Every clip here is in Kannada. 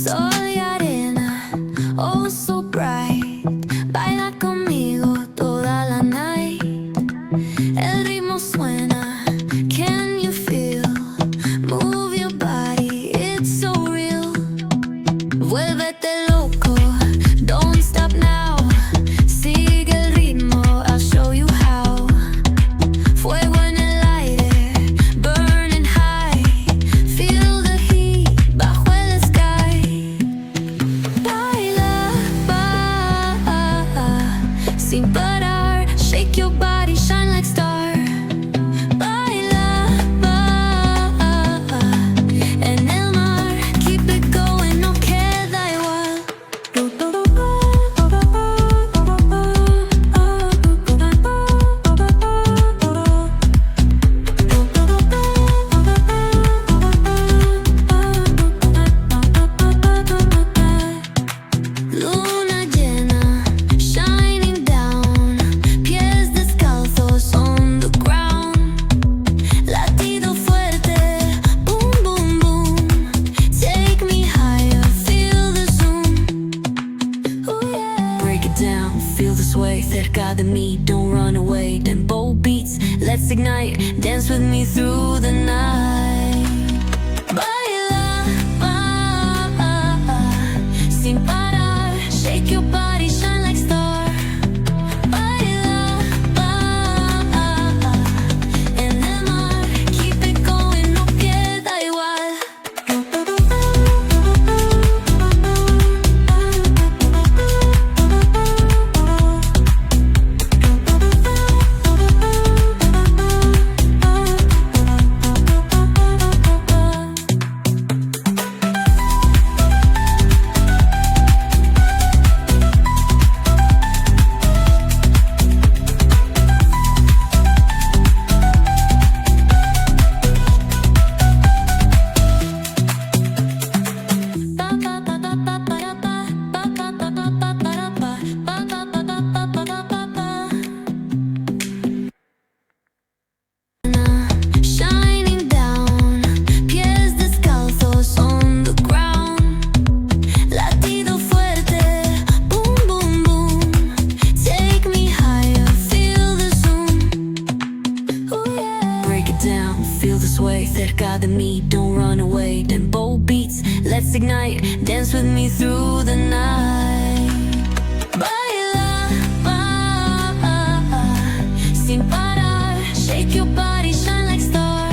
Soy arena, oh so bright. Baila conmigo toda la night. El ritmo suena, can you feel? Move your body, it's so real. Vuélvete loco, don't stop now. Sigue el ritmo, I'll show you how. Fuego en el aire, burning high. Feel the heat bajo el sky. Baila, sin parar. Shake your body, shine like star. Baila, en el mar. Keep it going, no queda igual. Luna llena, shining down. Pies descalzos on the ground. Latido fuerte, boom, boom, boom. Take me higher, feel the zoom. Ooh, yeah. Break it down, feel the sway. Cerca de mí, don't run away. Tempo beats, let's ignite. Dance with me through the night. Baila, sin parar. Shake your body, shine like star. Baila, en el mar. Keep it going, no queda igual. Shining down, pies descalzos on the ground. Latido fuerte, boom, boom, boom. Take me higher, feel the zoom. Ooh, yeah. Break it down, feel the sway. Cerca de mí, don't run away. Tempo beats, let's ignite. Dance with me through the night. Baila, sin parar. Shake your body, shine like star.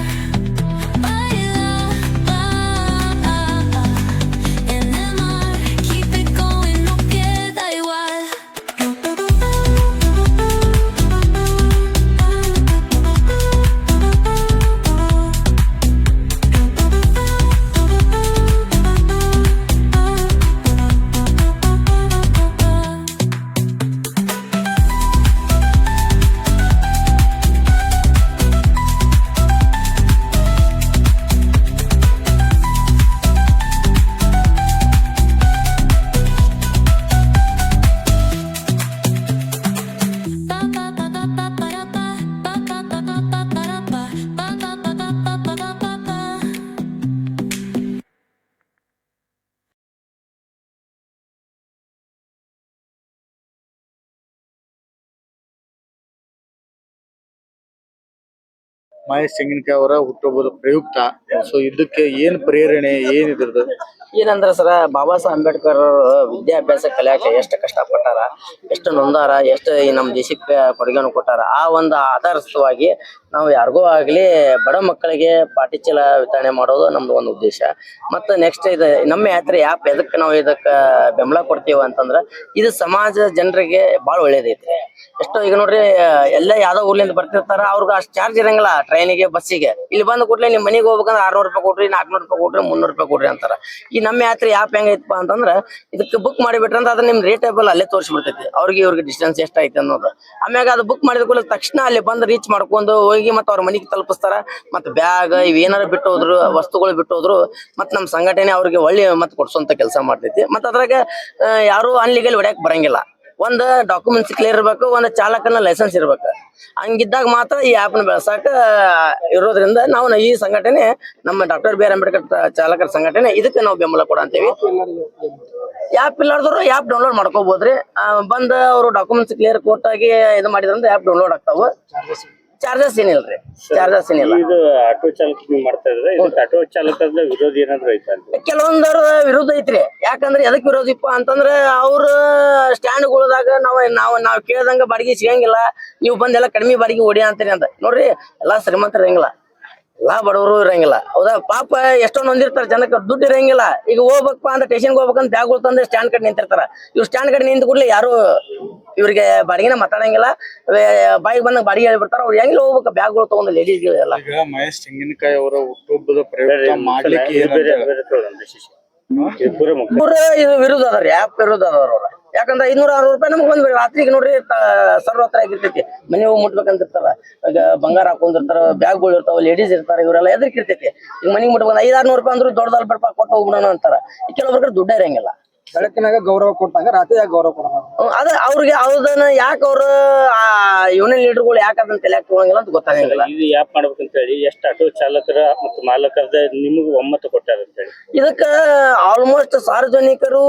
Baila, en el mar. Keep it going, no queda igual. Mahesh ತೆಂಗಿನಕಾಯಿ ಅವರ ಹುಟ್ಟುಹಬ್ಬದ ಪ್ರಯುಕ್ತ ಸೊ ಇದಕ್ಕೆ ಏನ್ ಪ್ರೇರಣೆ ಏನಿದ್ರದ್ದು? ಏನಂದ್ರ ಸರ ಬಾಬಾ ಸಾಹೇಬ್ ಅಂಬೇಡ್ಕರ್ ವಿದ್ಯಾಭ್ಯಾಸ ಕಲಿಯಾಕ ಎಷ್ಟು ಕಷ್ಟಪಟ್ಟಾರ, ಎಷ್ಟು ನೊಂದಾರ, ಎಷ್ಟು ಈ ನಮ್ಮ ದೇಶಕ್ಕೆ ಕೊಡುಗೆಯನ್ನು ಕೊಟ್ಟಾರ. ಆ ಒಂದು ಆಧಾರಸ್ಥವಾಗಿ ನಾವು ಯಾರಿಗೂ ಆಗ್ಲಿ ಬಡ ಮಕ್ಕಳಿಗೆ ಪಾಟಿ ಚೀಲ ವಿತರಣೆ ಮಾಡೋದು ನಮ್ದು ಒಂದು ಉದ್ದೇಶ. ಮತ್ತು ನೆಕ್ಸ್ಟ್ ಇದು ನಮ್ಮ ಯಾತ್ರೆ ಯಾಪ್ ಎದಕ್ಕೆ ನಾವು ಇದಕ್ಕೆ ಬೆಂಬಲ ಕೊಡ್ತೀವಿ ಅಂತಂದ್ರೆ ಇದು ಸಮಾಜ ಜನರಿಗೆ ಭಾಳ ಒಳ್ಳೇದೈತ್ರಿ. ಎಷ್ಟೋ ಈಗ ನೋಡ್ರಿ ಎಲ್ಲ ಯಾವ್ದೋ ಊರ್ಲಿಂದ ಬರ್ತಿರ್ತಾರ, ಅವ್ರಿಗೆ ಅಷ್ಟು ಚಾರ್ಜ್ ಇರಂಗಿಲ್ಲ ಟ್ರೈನಿಗೆ ಬಸ್ಸಿಗೆ. ಇಲ್ಲಿ ಬಂದ ಕೂಡಲೇ ನಿಮ್ಮ ಮನೆಗೆ ಹೋಗ್ಬೇಕಂದ್ರೆ 600 ರೂಪಾಯಿ ಕೊಡ್ರಿ, 400 ರೂಪಾಯಿ ಕೊಡ್ರಿ, 300 ರೂಪಾಯಿ ಕೊಡ್ರಿ ಅಂತಾರ. ಈ ನಮ್ಮ ಯಾತ್ರೆ ಯಾಪ್ ಹೆಂಗೈತಪ್ಪ ಅಂತಂದ್ರೆ ಇದಕ್ಕೆ ಬುಕ್ ಮಾಡಿಬಿಟ್ರೆ ಅಂದ್ರೆ ಅದು ನಿಮ್ ರೇಟೇಬಲ್ ಅಲ್ಲೇ ತೋರಿಸ್ಬಿಡ್ತೈತಿ, ಅವ್ರಿಗೆ ಇವ್ರಿಗೆ ಡಿಸ್ಟೆನ್ಸ್ ಎಷ್ಟೈತೆ ಅನ್ನೋದು. ಆಮ್ಯಾಗ ಅದು ಬುಕ್ ಮಾಡಿದ ಕೂಡಲೇ ತಕ್ಷಣ ಅಲ್ಲಿ ಬಂದು ರೀಚ್ ಮಾಡ್ಕೊಂಡು ಹೋಗಿ ಮತ್ತೆ ಅವ್ರ ಮನೆಗೆ ತಲುಪಿಸ್ತಾರ. ಮತ್ತೆ ಬ್ಯಾಗ್ ಇವೇನಾರು ಬಿಟ್ಟು ಹೋದ್ರು, ವಸ್ತುಗಳು ಬಿಟ್ಟು ಹೋದ್ರು ಮತ್ತೆ ನಮ್ಮ ಸಂಘಟನೆ ಅವ್ರಿಗೆ ಒಳ್ಳೆ ಮತ್ತೆ ಕೊಡ್ಸೋಂತ ಕೆಲಸ ಮಾಡ್ತೈತಿ. ಮತ್ತೆ ಅದ್ರಾಗ ಯಾರು ಅನ್ಲೀಗಲ್ ಹೊಡ್ಯಾಕ್ ಬರಂಗಿಲ್ಲ. ಒಂದ್ ಡಾಕ್ಯುಮೆಂಟ್ಸ್ ಕ್ಲಿಯರ್ ಇರ್ಬೇಕು, ಒಂದ್ ಚಾಲಕನ ಲೈಸೆನ್ಸ್ ಇರ್ಬೇಕು. ಹಂಗಿದ್ದಾಗ ಮಾತ್ರ ಈ ಆ್ಯಪ್ನ ಬೆಳೆಸಾಕ ಇರೋದ್ರಿಂದ ನಾವು ಈ ಸಂಘಟನೆ, ನಮ್ಮ ಡಾಕ್ಟರ್ ಬಿ ಆರ್ ಅಂಬೇಡ್ಕರ್ ಚಾಲಕರ ಸಂಘಟನೆ, ಇದಕ್ಕೆ ನಾವು ಬೆಂಬಲ ಕೊಡಂತೀವಿ. ಆ್ಯಪ್ ಇಲ್ಲಾರ್ದವ್ರು ಆ್ಯಪ್ ಡೌನ್ಲೋಡ್ ಮಾಡ್ಕೋಬಹುದ್ರಿ. ಬಂದ್ ಅವರು ಡಾಕ್ಯುಮೆಂಟ್ಸ್ ಕ್ಲಿಯರ್ ಕೊಟ್ಟಾಗಿ ಇದು ಮಾಡಿದ್ರಂದ್ರೆ ಆ್ಯಪ್ ಡೌನ್ಲೋಡ್ ಆಗ್ತಾವ. ಚಾರ್ಜಸ್ ಏನಿಲ್ರಿ, ಚಾರ್ಜಸ್ ಏನಿಲ್ಲ. ಇದು ಆಟೋ ಚಾಲಕ ಮಾಡ್ತಾ ಇದ್ರೆ ಇದಕ್ಕೆ ಆಟೋ ಚಾಲಕದ ವಿರೋಧ ಏನಾದ್ರು ಐತಾ? ಕೆಲವೊಂದರ ವಿರೋಧ ಐತ್ರಿ. ಯಾಕಂದ್ರೆ ಎದಕ್ ವಿರೋಧಿಪ್ಪ ಅಂತಂದ್ರೆ ಅವ್ರ ಸ್ಟ್ಯಾಂಡ್ಗಳದಾಗ ನಾವ್ ಕೇಳ್ದಂಗ ಬಾಡಿಗೆ ಸಿಗಂಗಿಲ್ಲ, ನೀವು ಬಂದ್ ಎಲ್ಲ ಕಡಿಮೆ ಬಾಡಿಗೆ ಹೊಡಿ ಅಂತೀರಿ ಅಂತ. ನೋಡ್ರಿ, ಎಲ್ಲಾ ಶ್ರೀಮಂತರು ಇರಂಗಿಲ್ಲ, ಎಲ್ಲಾ ಬಡವರು ಇರಂಗಿಲ್ಲ. ಹೌದಾ? ಪಾಪ ಎಷ್ಟೊಂದ್ ಹೊಂದಿರ್ತಾರ, ಜನಕ್ಕೆ ದುಡ್ಡು ಇರಂಗಿಲ್ಲ. ಈಗ ಹೋಗ್ಬೇಕಪ್ಪ ಅಂತ ಸ್ಟೇಷನ್ಗೆ ಹೋಗ್ಬೇಕಂತ ಬ್ಯಾಗ್ಗಳು ತಂದ್ರೆ ಸ್ಟ್ಯಾಂಡ್ ಕಡೆ ನಿಂತಿರ್ತಾರ. ಇವ್ ಸ್ಟ್ಯಾಂಡ್ ಕಡೆ ನಿಂತ ಕೂಡಲೇ ಯಾರು ಇವ್ರಿಗೆ ಬಾಡಿಗೆನ ಮಾತಾಡಂಗಿಲ್ಲ, ಬಾಯಿಗೆ ಬಂದಾಗ ಬಾಡಿಗೆ ಹೇಳ್ಬಿಡ್ತಾರ. ಅವ್ರು ಹೆಂಗಿಲ್ಲ ಹೋಗ್ಬೇಕು ಬ್ಯಾಗ್ಗಳು ತಗೊಂಡು ಲೇಡೀಸ್ಗಳೆಲ್ಲ. ಈಗ ಮಹೇಶ್ ತೆಂಗಿನಕಾಯಿ ಅವರ ಹುಟ್ಟುಹಬ್ಬದ ಪ್ರಯುಕ್ತ ಮಾಡ್ಲಿಕ್ಕೆ ಇದು ವಿರುದ್ಧ ಅದಾರ, ಆ್ಯಪ್ ವಿರುದ್ಧ ಅದಾರ ಅವ್ರ. ಯಾಕಂದ್ರೆ 500-600 ರೂಪಾಯಿ ನಮ್ಗೆ ಬಂದ್ ರಾತ್ರಿಗೆ ನೋಡ್ರಿ ಸರ್ವ ಹತ್ರ ಆಗಿರ್ತೈತಿ. ಮನೆ ಹೋಗಿ ಮುಟ್ಬೇಕಂತಿರ್ತಾರ, ಈಗ ಬಂಗಾರ ಹಾಕೊಂಡಿರ್ತಾರ, ಬ್ಯಾಗ್ಗಳು ಇರ್ತಾವ, ಲೇಡೀಸ್ ಇರ್ತಾರ, ಇವರೆಲ್ಲ ಎದರ್ಕಿರ್ತೈತಿ. ಈಗ ಮನೆಗೆ ಮುಟ್ಬೇಕು 500-600 ರೂಪಾಯಿ ಅಂದ್ರೂ ದೊಡ್ಡದಲ್ಲಿ ಬರ್ಪಾ ಕೊಟ್ಟು ಹೋಗ್ಬಿಡೋಣ ಅಂತಾರ. ಕೆಲವೊಬ್ರಿಗೆ ದುಡ್ಡ ಇರಂಗಿಲ್ಲ. ಬೆಳಕಿನಾಗ ಗೌರವ ಕೊಟ್ಟಂಗ ರಾತ್ರಿ ಯಾಕೆ ಗೌರವ ಕೊಡೋಣ? ಅದ ಅವ್ರಿಗೆ ಅವ್ರದನ್ನ ಯಾಕೆ ಅವ್ರ ಯೂನಿಯನ್ ಲೀಡರ್ಗಳು ಯಾಕೆ ಅದನ್ನ ತಲೆಯಾಗ ತಗೊಳಂಗಿಲ್ಲ ಅಂತ ಗೊತ್ತಾಗಂಗಿಲ್ಲ. ಇದು ಯಾಪ್ ಮಾಡ್ಬೇಕಂತ ಹೇಳಿ ಎಷ್ಟು ಆಟೋ ಚಾಲಕರ ಮತ್ತು ಮಾಲಕರದ ನಿಮಗೂ ಒಮ್ಮತ ಕೊಟ್ಟಾರ ಅಂತ ಹೇಳಿ ಇದಕ್ಕ ಆಲ್ಮೋಸ್ಟ್ ಸಾರ್ವಜನಿಕರು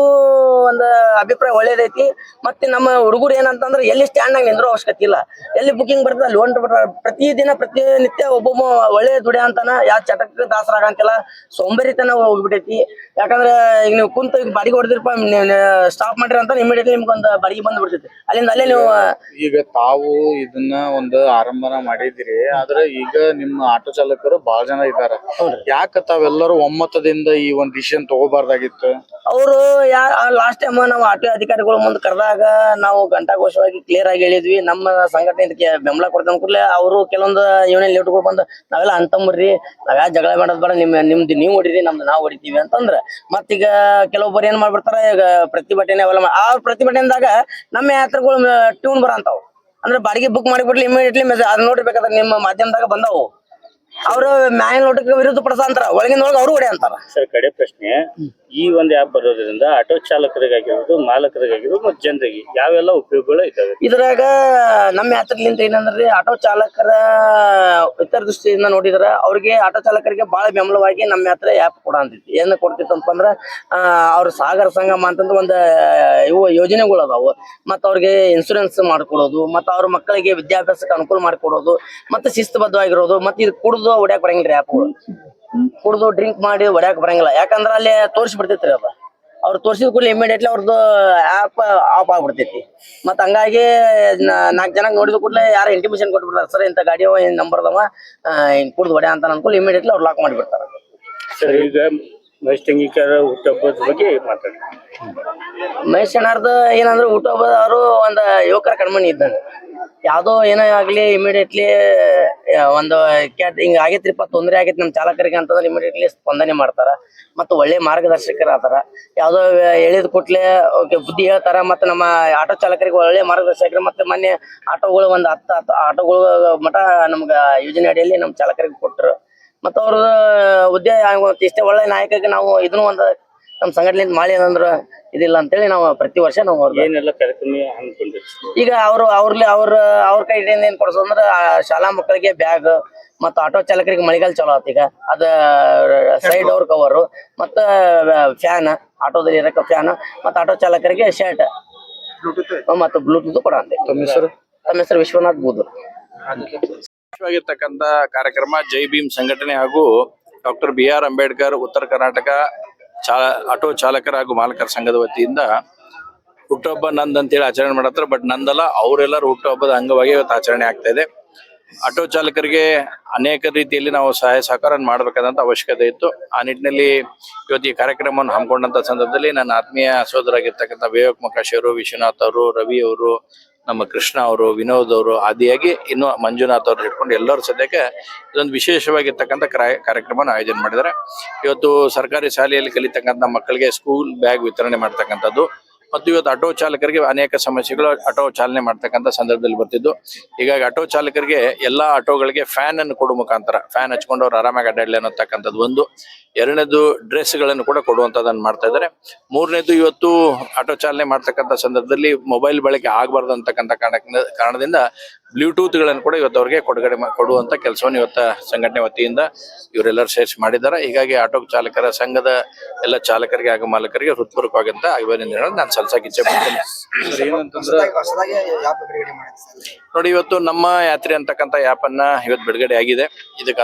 ಒಂದ್ ಅಭಿಪ್ರಾಯ ಒಳ್ಳೇದೈತಿ. ಮತ್ತೆ ನಮ್ಮ ಹುಡುಗರು ಏನಂತಂದ್ರೆ ಎಲ್ಲಿ ಸ್ಟ್ಯಾಂಡ್ ನಾಗ ನಿಂದ್ರೋ ಅವಶ್ಯಕತೆ ಇಲ್ಲ, ಎಲ್ಲಿ ಬುಕಿಂಗ್ ಬರ್ತದೆ ಅಲ್ಲಿ ಹೊಂಟ್ಬಿಟ್ರ ಪ್ರತಿದಿನ ಪ್ರತಿನಿತ್ಯ ಒಬ್ಬೊಬ್ಬ ಒಳ್ಳೆ ದುಡಿಯ ಅಂತಾನ. ಯಾವ ಚಟಕ್ಕೆ ದಾಸರಾಗಂತಿಲ್ಲ, ಸೋಂಬೇರಿತನ ಹೋಗ್ಬಿಟ್ಟೈತಿ. ಯಾಕಂದ್ರೆ ಈಗ ನೀವು ಕುಂತ ಈಗ ಬಾಡಿಗೆ ಹೊಡೆದಿರಪ್ಪ, ಸ್ಟಾಪ್ ಮಾಡಿರ ಅಂತ ಇಮಿಡಿಯೇಟ್ಲಿ ನಿಮ್ಗೊಂದು ಬಾಡಿಗೆ ಬಂದ್ ಬಿಡ್ತೈತಿ. ಅಲ್ಲಿಂದ ಅಲ್ಲೇ ನೀವು ಈಗ ತಾವು ಇದನ್ನ ಒಂದು ಆರಂಭನ ಮಾಡಿದಿರಿ, ಆದ್ರೆ ಈಗ ನಿಮ್ಮ ಆಟೋ ಚಾಲಕರು ಬಹಳ ಜನ ಇದಾರ. ಯಾಕ ತಾವೆಲ್ಲರೂ ಒಮ್ಮತದಿಂದ ಈ ಒಂದ್ ಡಿಸಿಷನ್ ತಗೋಬಾರ್ದಾಗಿತ್ತು? ಅವರು ಲಾಸ್ಟ್ ಟೈಮ್ ನಾವು ಆಟೋ ಅಧಿಕಾರಿಗಳು ಮುಂದೆ ಕರೆದಾಗ ನಾವು ಘಂಟಾಘೋಷವಾಗಿ ಕ್ಲಿಯರ್ ಆಗಿ ಹೇಳಿದ್ವಿ, ನಮ್ಮ ಸಂಘಟನೆ ಇದಕ್ಕೆ ಬೆಂಬಲ ಕೊಡ್ತಾನ ಕೂಡಲೇ ಅವರು ಕೆಲವೊಂದು ಯೂನಿಯನ್ ಲೀಡರ್ಗಳು ಬಂದು ನಾವೆಲ್ಲ ಅಂತಂಬ್ರಿ, ನಾವ್ಯಾ ಜಗಳ ಮಾಡೋದ್ ಬೇಡ, ನಿಮ್ದು ನೀವು ಹೊಡಿರಿ, ನಮ್ದು ನಾವು ಹೊಡಿತೀವಿ ಅಂತಂದ್ರ ಮತ್ತೀಗ ಕೆಲವೊಬ್ಬರು ಏನ್ ಮಾಡ್ಬಿಡ್ತಾರ, ಈಗ ಪ್ರತಿಭಟನೆ ಅವೆಲ್ಲ ಆ ಪ್ರತಿಭಟನೆದಾಗ ನಮ್ಮ ಯಾತ್ರೆಗಳು ಟ್ಯೂನ್ ಬರಂತಾವ್. ಅಂದ್ರೆ ಬಾಡಿಗೆ ಬುಕ್ ಮಾಡಿಬಿಡ್ಲಿ ಇಮಿಡಿಯೇಟ್ಲಿ ಅದ್ ನೋಡಿರ್ಬೇಕಾದ್ರೆ ನಿಮ್ಮ ಮಾಧ್ಯಮದಾಗ ಬಂದವು. ಅವರು ಮ್ಯಾನ್ ನೋಟಕ್ಕೆ ವಿರುದ್ಧ ಪಡಿಸಂತಾರ, ಒಳಗಿನೊಳಗೆ ಅವರು ಹೊಡೆ ಅಂತಾರ. ಸರ್, ಕಡೆ ಪ್ರಶ್ನೆ, ಈ ಒಂದು ಆ್ಯಪ್ ಬರೋದ್ರಿಂದ ಆಟೋ ಚಾಲಕರಿಗಾಗಿರೋದು, ಮಾಲಕರಿಗಾಗಿರೋದು ಮತ್ತು ಜನರಿಗೆ ಯಾವೆಲ್ಲ ಉಪಯೋಗಗಳು ಇದಾವೆ? ಇದ್ರಾಗ ನಮ್ಮ ಯಾತ್ರೆಲಿಂದ ಏನಂದ್ರೆ ಆಟೋ ಚಾಲಕರ ಇತರ ದೃಷ್ಟಿಯಿಂದ ನೋಡಿದ್ರ ಅವ್ರಿಗೆ ಆಟೋ ಚಾಲಕರಿಗೆ ಬಹಳ ಬೆಂಬಲವಾಗಿ ನಮ್ಮ ಯಾತ್ರೆ ಆ್ಯಪ್ ಕೊಡ ಅಂತೈತಿ. ಏನ್ ಕೊಡ್ತಿತ್ತು ಅಂತಂದ್ರ ಅವ್ರ ಸಾಗರ ಸಂಗಮ ಅಂತಂದ್ರೆ ಒಂದು ಇವು ಯೋಜನೆಗಳು ಅದಾವು. ಮತ್ತ ಅವ್ರಿಗೆ ಇನ್ಸೂರೆನ್ಸ್ ಮಾಡ್ಕೊಡೋದು, ಮತ್ತ ಅವ್ರ ಮಕ್ಕಳಿಗೆ ವಿದ್ಯಾಭ್ಯಾಸಕ್ಕೆ ಅನುಕೂಲ ಮಾಡಿಕೊಡೋದು, ಮತ್ತೆ ಶಿಸ್ತುಬದ್ಧವಾಗಿರೋದು. ಮತ್ತೆ ಇದು ಕುಡ್ದು ಹೊಡ್ಯಾಕ್ ಬರಂಗಿಲ್ಲ ಆ್ಯಪ್ಗಳು, ಕುಡ್ದು ಡ್ರಿಂಕ್ ಮಾಡಿ ಹೊಡ್ಯಾಕ್ ಬರಂಗಿಲ್ಲ. ಯಾಕಂದ್ರ ಅಲ್ಲಿ ತೋರಿಸಿ ಬಿಡ್ತೈತ್ರಿ ಅದ. ಅವ್ರು ತೋರಿಸಿದ ಕೂಡಲೇ ಇಮಿಡಿಯೇಟ್ಲಿ ಅವ್ರದ್ದು ಆ್ಯಪ್ ಆಫ್ ಆಗ್ಬಿಡ್ತೈತಿ. ಮತ್ತ ಹಂಗಾಗಿ 4 ಜನ ನೋಡಿದ ಕೂಡಲೇ ಯಾರು ಇಂಟಿಮೇಷನ್ ಕೊಟ್ಬಿಡ್ತಾರೆ, ಸರ್ ಇಂಥ ಗಾಡಿ ನಂಬರ್ ಅದಾವ ಕುಡ್ದು ಹೊಡ್ಯಾ ಅಂತ ಅನ್ಕೊಳ್ಳಿ ಇಮಿಡಿಯೇಟ್ಲಿ ಅವ್ರು ಲಾಕ್ ಮಾಡಿಬಿಡ್ತಾರ. ಸರ್, ಈಗ ಮಹೇಶ್ ತೆಂಗಿನಕಾಯಿ ಹುಟ್ಟುಹಬ್ಬದ ಬಗ್ಗೆ ಮಾತಾಡಿ. ಮಹೇಶ್ ಅಣ್ಣಾರ್ದ ಏನಂದ್ರೆ ಹುಟ್ಟುಹಬ್ಬ ಅವರು ಒಂದ್ ಯುವಕರ ಕಣ್ಮಣಿ ಇದ್ದಂಗ. ಯಾವ್ದೋ ಏನೋ ಆಗ್ಲಿ ಇಮಿಡಿಯೇಟ್ಲಿ ಒಂದು ಹಿಂಗ ಆಗೈತ್ರಿಪ್ಪ, ತೊಂದರೆ ಆಗೈತಿ ನಮ್ಮ ಚಾಲಕರಿಗೆ ಅಂತಂದ್ರೆ ಇಮಿಡಿಯೇಟ್ಲಿ ಸ್ಪಂದನೆ ಮಾಡ್ತಾರ. ಮತ್ತು ಒಳ್ಳೆ ಮಾರ್ಗದರ್ಶಕರ ಆತಾರ. ಯಾವ್ದೋ ಹೇಳಿದ ಕೂಡ್ಲೆ ಬುದ್ಧಿ ಹೇಳ್ತಾರ. ಮತ್ತೆ ನಮ್ಮ ಆಟೋ ಚಾಲಕರಿಗೆ ಒಳ್ಳೆ ಮಾರ್ಗದರ್ಶಕರು. ಮತ್ತೆ ಮೊನ್ನೆ ಆಟೋಗಳು ಒಂದು 10 ಆಟೋಗಳು ಮಠ ನಮ್ಗ ಯೋಜನೆ ಅಡಿಯಲ್ಲಿ ನಮ್ಮ ಚಾಲಕರಿಗೆ ಕೊಟ್ಟರು. ಮತ್ತ ಅವ್ರ ಹುದ್ದೆ ಇಷ್ಟೇ ಒಳ್ಳೆ ನಾಯಕರಿಗೆ ನಾವು ಇದನ್ನು ಒಂದು ನಮ್ಮ ಸಂಘಟನೆ ಮಾಡಿ ಏನಂದ್ರ ಇದಿಲ್ಲ ಅಂತೇಳಿ ನಾವು ಪ್ರತಿ ವರ್ಷ ನಾವು ಏನೆಲ್ಲ ಕಾರ್ಯಕ್ರಮ ಹಮ್ಮಿಕೊಂಡಿರಿ? ಈಗ ಅವ್ರ ಕೈಯಿಂದ ಏನ್ ಕೊಡ್ಸೋದಂದ್ರ ಶಾಲಾ ಮಕ್ಕಳಿಗೆ ಬ್ಯಾಗ್, ಮತ್ತ ಆಟೋ ಚಾಲಕರಿಗೆ ಮಳೆಗಾಲ ಚಲೋ ಆತ. ಈಗ ಅದ ಸೈಡ್ ಅವ್ರ ಕವರು, ಮತ್ತ ಫ್ಯಾನ್, ಆಟೋದಲ್ಲಿ ಇರಕ ಫ್ಯಾನ್, ಮತ್ತ ಆಟೋ ಚಾಲಕರಿಗೆ ಶರ್ಟ್ ಮತ್ತು ಬ್ಲೂಟೂತ್ ಕೊಡ ಅಂತ. ತಮ್ಮ ಹೆಸರು ವಿಶ್ವನಾಥ್ ಬೂದೂರ್. ವಿಶೇಷವಾಗಿರ್ತಕ್ಕಂಥ ಕಾರ್ಯಕ್ರಮ ಜೈ ಭೀಮ್ ಸಂಘಟನೆ ಹಾಗೂ ಡಾಕ್ಟರ್ ಬಿ ಆರ್ ಅಂಬೇಡ್ಕರ್ ಉತ್ತರ ಕರ್ನಾಟಕ ಆಟೋ ಚಾಲಕರ ಹಾಗೂ ಮಾಲಕರ ಸಂಘದ ವತಿಯಿಂದ ಹುಟ್ಟುಹಬ್ಬ ನಂದ್ ಅಂತೇಳಿ ಆಚರಣೆ ಮಾಡತ್ತಾರೆ. ಬಟ್ ನಂದಲ್ಲ, ಅವರೆಲ್ಲರೂ ಹುಟ್ಟುಹಬ್ಬದ ಅಂಗವಾಗಿ ಇವತ್ತು ಆಚರಣೆ ಆಗ್ತಾ ಇದೆ. ಆಟೋ ಚಾಲಕರಿಗೆ ಅನೇಕ ರೀತಿಯಲ್ಲಿ ನಾವು ಸಹಾಯ ಸಹಕಾರ ಮಾಡಬೇಕಾದಂತ ಅವಶ್ಯಕತೆ ಇತ್ತು. ಆ ನಿಟ್ಟಿನಲ್ಲಿ ಇವತ್ತು ಈ ಕಾರ್ಯಕ್ರಮವನ್ನು ಹಮ್ಮಿಕೊಂಡಂತ ಸಂದರ್ಭದಲ್ಲಿ ನನ್ನ ಆತ್ಮೀಯ ಸಹೋದರಾಗಿರ್ತಕ್ಕಂಥ ವಿವೇಕ್ ಮೊಕಾಶಿಯವರು, ವಿಶ್ವನಾಥ್ ಅವರು, ರವಿ ಅವರು, ನಮ್ಮ ಕೃಷ್ಣ ಅವರು, ವಿನೋದ್ ಅವರು, ಆದಿಯಾಗಿ ಇನ್ನು ಮಂಜುನಾಥ್ ಅವರು ಹಿಡ್ಕೊಂಡು ಎಲ್ಲರೂ ಸದ್ಯಕ್ಕೆ ಇದೊಂದು ವಿಶೇಷವಾಗಿರ್ತಕ್ಕಂಥ ಕಾರ್ಯಕ್ರಮನ ಆಯೋಜನೆ ಮಾಡಿದ್ದಾರೆ. ಇವತ್ತು ಸರ್ಕಾರಿ ಶಾಲೆಯಲ್ಲಿ ಕಲಿತಕ್ಕಂಥ ಮಕ್ಕಳಿಗೆ ಸ್ಕೂಲ್ ಬ್ಯಾಗ್ ವಿತರಣೆ ಮಾಡ್ತಕ್ಕಂಥದ್ದು. ಮತ್ತು ಇವತ್ತು ಆಟೋ ಚಾಲಕರಿಗೆ ಅನೇಕ ಸಮಸ್ಯೆಗಳು ಆಟೋ ಚಾಲನೆ ಮಾಡ್ತಕ್ಕಂಥ ಸಂದರ್ಭದಲ್ಲಿ ಬರ್ತಿದ್ದು. ಹೀಗಾಗಿ ಆಟೋ ಚಾಲಕರಿಗೆ ಎಲ್ಲಾ ಆಟೋಗಳಿಗೆ ಫ್ಯಾನ್ ಅನ್ನು ಕೊಡುವ ಮುಖಾಂತರ ಫ್ಯಾನ್ ಹಚ್ಕೊಂಡು ಅವ್ರು ಆರಾಮಾಗಿ ಅಡ್ಡಾಡ್ಲಿ ಅನ್ನತಕ್ಕಂಥದ್ದು ಒಂದು. ಎರಡನೇದು ಡ್ರೆಸ್ಗಳನ್ನು ಕೂಡ ಕೊಡುವಂಥದ್ದನ್ನು ಮಾಡ್ತಾ ಇದ್ದಾರೆ. ಮೂರನೇದು ಇವತ್ತು ಆಟೋ ಚಾಲನೆ ಮಾಡ್ತಕ್ಕಂಥ ಸಂದರ್ಭದಲ್ಲಿ ಮೊಬೈಲ್ ಬಳಕೆ ಆಗಬಾರ್ದು ಅಂತಕ್ಕಂಥ ಕಾರಣದಿಂದ ಬ್ಲೂಟೂತ್ಗಳನ್ನು ಕೂಡ ಇವತ್ತು ಅವ್ರಿಗೆ ಕೊಡುವಂಥ ಕೆಲಸವನ್ನು ಇವತ್ತು ಸಂಘಟನೆ ವತಿಯಿಂದ ಇವರೆಲ್ಲರೂ ಸೇರಿಸಿ ಮಾಡಿದ್ದಾರೆ. ಹೀಗಾಗಿ ಆಟೋ ಚಾಲಕರ ಸಂಘದ ಎಲ್ಲ ಚಾಲಕರಿಗೆ ಹಾಗೂ ಮಾಲಕರಿಗೆ ಹೃತ್ಪೂರ್ವಕವಾದಂಥ ಅಭಿನಂದನೆಗಳನ್ನು ನಾನು ಸಲ್ಲಿಸಕ್ಕೆ ಇಚ್ಛೆ ಪಡ್ತೀನಿ. ಹೊಸದಾಗಿ ಯಾಪ್ ಬಿಡುಗಡೆ ಮಾಡಿದೆ ನೋಡಿ, ಇವತ್ತು ನಮ್ಮ ಯಾತ್ರೆ ಅಂತಕ್ಕಂಥ ಆ್ಯಪ್ ಅನ್ನ ಇವತ್ತು ಬಿಡುಗಡೆ ಆಗಿದೆ.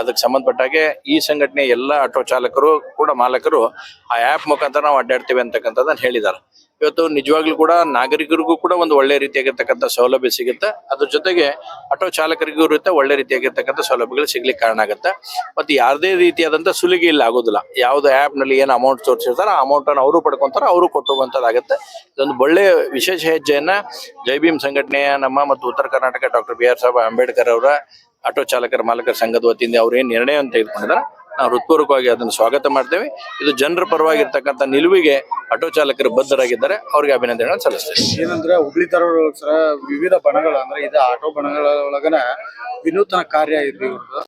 ಅದಕ್ಕೆ ಸಂಬಂಧಪಟ್ಟಾಗೆ ಈ ಸಂಘಟನೆ ಎಲ್ಲ ಆಟೋ ಚಾಲಕರು ಕೂಡ ಮಾಲಕರು ಆ ಆ್ಯಪ್ ಮುಖಾಂತರ ನಾವು ಅಡ್ಡಾಡ್ತೇವೆ ಅಂತಕ್ಕಂಥದ್ದನ್ನು ಹೇಳಿದ್ದಾರೆ. ಇವತ್ತು ನಿಜವಾಗ್ಲೂ ಕೂಡ ನಾಗರಿಕರಿಗೂ ಕೂಡ ಒಂದು ಒಳ್ಳೆ ರೀತಿಯಾಗಿರ್ತಕ್ಕಂಥ ಸೌಲಭ್ಯ ಸಿಗುತ್ತೆ. ಅದ್ರ ಜೊತೆಗೆ ಆಟೋ ಚಾಲಕರಿಗೂ ಇರುತ್ತೆ ಒಳ್ಳೆ ರೀತಿಯಾಗಿರ್ತಕ್ಕಂಥ ಸೌಲಭ್ಯಗಳು ಸಿಗ್ಲಿಕ್ಕೆ ಕಾರಣ ಆಗುತ್ತೆ. ಮತ್ತೆ ಯಾವುದೇ ರೀತಿಯಾದಂಥ ಸುಲಿಗೆ ಇಲ್ಲಿ ಆಗೋದಿಲ್ಲ. ಯಾವ್ದು ಆ್ಯಪ್ ನಲ್ಲಿ ಏನು ಅಮೌಂಟ್ ತೋರಿಸಿರ್ತಾರೆ ಆ ಅಮೌಂಟ್ ಅನ್ನು ಅವರು ಪಡ್ಕೊಂತಾರೆ, ಅವರು ಕೊಟ್ಟುವಂಥದ್ದಾಗುತ್ತೆ. ಇದೊಂದು ಒಳ್ಳೆ ವಿಶೇಷ ಹೆಜ್ಜೆಯನ್ನ ಜೈ ಭೀಮ್ ಸಂಘಟನೆಯ ನಮ್ಮ ಮತ್ತು ಉತ್ತರ ಕರ್ನಾಟಕ ಡಾಕ್ಟರ್ BR ಅಂಬೇಡ್ಕರ್ ಅವರ ಆಟೋ ಚಾಲಕರ ಮಾಲಕರ ಸಂಘದ ವತಿಯಿಂದ ಅವ್ರು ಏನ್ ನಿರ್ಣಯವನ್ನು ತೆಗೆದುಕೊಂಡಿದ್ದಾರೆ ನಾವು ಹೃತ್ಪೂರ್ವಕವಾಗಿ ಅದನ್ನು ಸ್ವಾಗತ ಮಾಡ್ತೇವೆ. ಇದು ಜನರ ಪರವಾಗಿರ್ತಕ್ಕಂಥ ನಿಲುವಿಗೆ ಆಟೋ ಚಾಲಕರು ಬದ್ಧರಾಗಿದ್ದಾರೆ. ಅವ್ರಿಗೆ ಅಭಿನಂದನೆಗಳನ್ನು ಸಲ್ಲಿಸ್ತೇವೆ. ಏನಂದ್ರೆ ಹುಬ್ಳಿ ಧಾರವಾಡ ಸರ ವಿವಿಧ ಬಣಗಳ ಅಂದ್ರೆ ಇದು ಆಟೋ ಬಣಗಳ ಒಳಗನ ವಿನೂತನ ಕಾರ್ಯ ಇದೆ ಇವ್ರದ್ದು.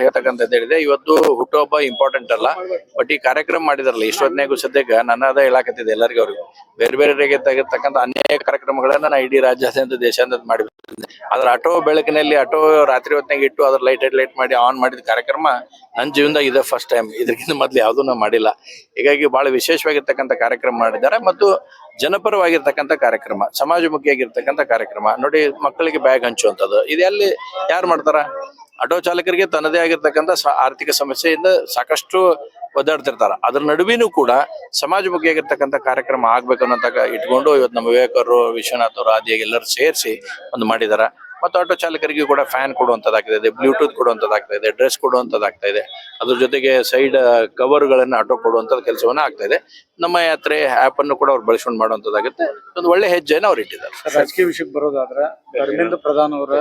ಹೇಳ್ತಕ್ಕಂಥದ್ದು ಹೇಳಿದೆ, ಇವತ್ತು ಹುಟ್ಟುಹಬ್ಬ ಇಂಪಾರ್ಟೆಂಟ್ ಅಲ್ಲ, ಬಟ್ ಈ ಕಾರ್ಯಕ್ರಮ ಮಾಡಿದಾರಲ್ಲ ಇಷ್ಟೊತ್ತಿನಾಗೂ ಸದ್ಯಕ್ಕೆ ನನ್ನದ ಹೇಳಾಕತ್ತಿದೆ ಎಲ್ಲರಿಗೂ. ಅವ್ರಿಗೆ ಬೇರೆ ಬೇರೆ ತೆಗೆತಕ್ಕಂಥ ಅನೇಕ ಕಾರ್ಯಕ್ರಮಗಳನ್ನ ನಾ ಇಡೀ ರಾಜ್ಯಾದ್ಯಂತ ದೇಶಾದ್ಯಂತ ಮಾಡಿಬಿಡ್ತೀನಿ. ಆದ್ರೆ ಆಟೋ ಬೆಳಕಿನಲ್ಲಿ ಆಟೋ ರಾತ್ರಿ ಹೊತ್ತಿನಾಗ ಇಟ್ಟು ಅದ್ರ ಲೈಟ್ ಮಾಡಿ ಆನ್ ಮಾಡಿದ ಕಾರ್ಯಕ್ರಮ ನನ್ನ ಜೀವನದಾಗ ಇದೆ ಫಸ್ಟ್ ಟೈಮ್. ಇದಕ್ಕಿಂತ ಮೊದ್ಲು ಯಾವುದೂ ನಾವು ಮಾಡಿಲ್ಲ. ಹೀಗಾಗಿ ಬಹಳ ವಿಶೇಷವಾಗಿರ್ತಕ್ಕಂಥ ಕಾರ್ಯಕ್ರಮ ಮಾಡಿದ್ದಾರೆ ಮತ್ತು ಜನಪರವಾಗಿರ್ತಕ್ಕಂಥ ಕಾರ್ಯಕ್ರಮ, ಸಮಾಜಮುಖಿಯಾಗಿರ್ತಕ್ಕಂಥ ಕಾರ್ಯಕ್ರಮ. ನೋಡಿ, ಮಕ್ಕಳಿಗೆ ಬ್ಯಾಗ್ ಹಂಚುವಂಥದ್ದು ಇದೆಲ್ಲಿ ಯಾರು ಮಾಡ್ತಾರ? ಆಟೋ ಚಾಲಕರಿಗೆ ತನ್ನದೇ ಆಗಿರ್ತಕ್ಕಂಥ ಆರ್ಥಿಕ ಸಮಸ್ಯೆಯಿಂದ ಸಾಕಷ್ಟು ಒದ್ದಾಡ್ತಿರ್ತಾರ. ಅದ್ರ ನಡುವೆನೂ ಕೂಡ ಸಮಾಜಮುಖಿಯಾಗಿರ್ತಕ್ಕಂಥ ಕಾರ್ಯಕ್ರಮ ಆಗ್ಬೇಕನ್ನೋಂತ ಇಟ್ಕೊಂಡು ಇವತ್ತು ನಮ್ಮ ವಿವೇಕರು, ವಿಶ್ವನಾಥ್ ಅವರು ಆದಿಯಾಗಿ ಎಲ್ಲರೂ ಸೇರಿಸಿ ಒಂದು ಮಾಡಿದಾರ. ಮತ್ತು ಆಟೋ ಚಾಲಕರಿಗೂ ಕೂಡ ಫ್ಯಾನ್ ಕೊಡುವಂಥದ್ದಾಗ್ತಾ ಇದೆ, ಬ್ಲೂಟೂತ್ ಕೊಡುವಂಥದ್ದಾಗ್ತಾ ಇದೆ, ಡ್ರೆಸ್ ಕೊಡುವಂಥದ್ದಾಗ್ತಾ ಇದೆ. ಅದ್ರ ಜೊತೆಗೆ ಸೈಡ್ ಕವರ್ಗಳನ್ನು ಆಟೋ ಕೊಡುವಂಥದ್ದು ಕೆಲಸವನ್ನ ಆಗ್ತಾ ಇದೆ. ನಮ್ಮ ಯಾತ್ರೆ ಆ್ಯಪ್ ಅನ್ನು ಕೂಡ ಅವ್ರು ಬಳಸ್ಕೊಂಡು ಮಾಡುವಂಥದ್ದಾಗುತ್ತೆ. ಒಂದು ಒಳ್ಳೆ ಹೆಜ್ಜೆನ ಅವ್ರು ಇಟ್ಟಿದ್ದಾರೆ. ರಾಜಕೀಯ ವಿಷಯಕ್ಕೆ ಬರೋದಾದ್ರೆ ಧರ್ಮೇಂದ್ರ ಪ್ರಧಾನ್ ಅವರ